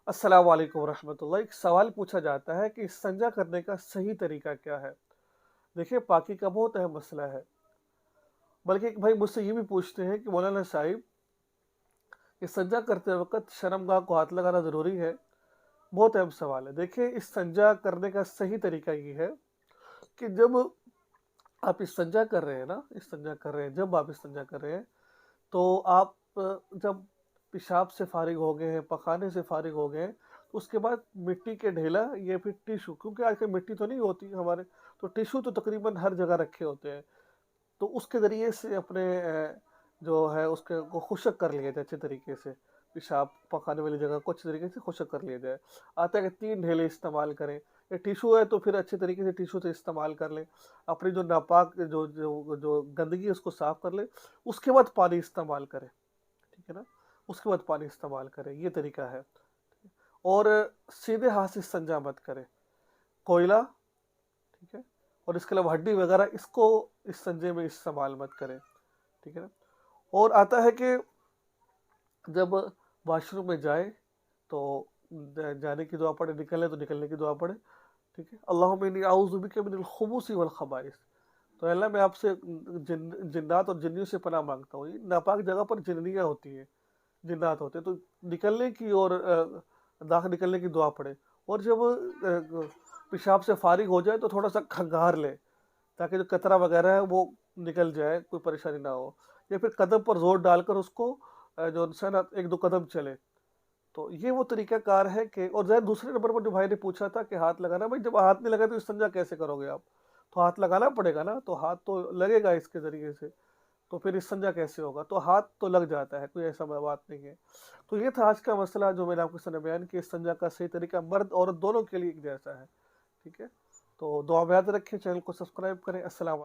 अस्सलाम वालेकुम रहमतुल्लाह। एक सवाल पूछा जाता है कि इस्तिंजा करने का सही तरीका क्या है। देखिए, पाकी का बहुत अहम मसला है। बल्कि एक भाई मुझसे ये भी पूछते हैं कि मौलाना साहिब, इस्तिंजा करते वक्त शर्मगाह को हाथ लगाना ज़रूरी है। बहुत अहम सवाल है। देखिए, इस्तिंजा करने का सही तरीका ये है कि जब आप इस्तिंजा कर रहे हैं ना, इस्तिंजा कर रहे हैं, जब आप इस्तिंजा कर रहे हैं, तो आप जब पेशाब से फारिग हो गए हैं, पखाने से फारिग हो गए हैं, उसके बाद मिट्टी के ढेला या फिर टिश्यू, क्योंकि आजकल मिट्टी तो नहीं होती हमारे, तो टिश्यू तो तकरीबन हर जगह रखे होते हैं। तो उसके ज़रिए से अपने जो है उसके को खुशक कर लिया जाए अच्छे तरीके से। पेशाब पखाने वाली जगह को अच्छे तरीके से खुशक कर लिया जाए। आता है कि 3 ढेले इस्तेमाल करें। या टिश्यू है तो फिर अच्छे तरीके से टिश्यू से इस्तेमाल कर लें। अपनी जो नापाक जो जो जो गंदगी है उसको साफ़ कर लें। उसके बाद पानी इस्तेमाल करें। ठीक है ना? उसके बाद पानी इस्तेमाल करें, ये तरीका है। और सीधे हाथ से इस्तिंजा मत करें। कोयला, ठीक है? और इसके अलावा हड्डी वगैरह इसको इस्तिंजे में इस्तेमाल मत करें। ठीक है ना? और आता है कि जब वॉशरूम में जाए तो जाने की दुआ पढ़े, निकलने तो निकलने की दुआ पढ़े। ठीक है? अल्लाहुम्मा इन्नी अऊज़ु बिका मिनल खुबूसी वल खबाइस। तो अल्लाह, मैं आपसे जिन्नात और जिन्नियों से पनाह मांगता हूँ। ये नापाक जगह पर जिन्नियाँ होती हैं, जिन्नात होते हैं, तो निकलने की और दाग निकलने की दुआ पढ़े। और जब पेशाब से फारिग हो जाए तो थोड़ा सा खंगार ले, ताकि जो कतरा वगैरह है वो निकल जाए, कोई परेशानी ना हो। या फिर कदम पर जोर डालकर उसको जो है ना, एक दो कदम चले। तो ये वो तरीका कार है कि, और ज़रा दूसरे नंबर पर जो भाई ने पूछा था कि हाथ लगाना, भाई जब हाथ नहीं लगा तो इस्तिंजा कैसे करोगे आप? तो हाथ लगाना पड़ेगा ना, तो हाथ तो लगेगा इसके ज़रिए से। तो फिर इस्तिंजा कैसे होगा? तो हाथ तो लग जाता है, कोई ऐसा बात नहीं है। तो ये था आज का मसला जो मैंने आपके सामने बयान किया। इस्तिंजा का सही तरीका मर्द औरत दोनों के लिए एक जैसा है। ठीक है? तो दुआ में याद रखें, चैनल को सब्सक्राइब करें। अस्सलाम।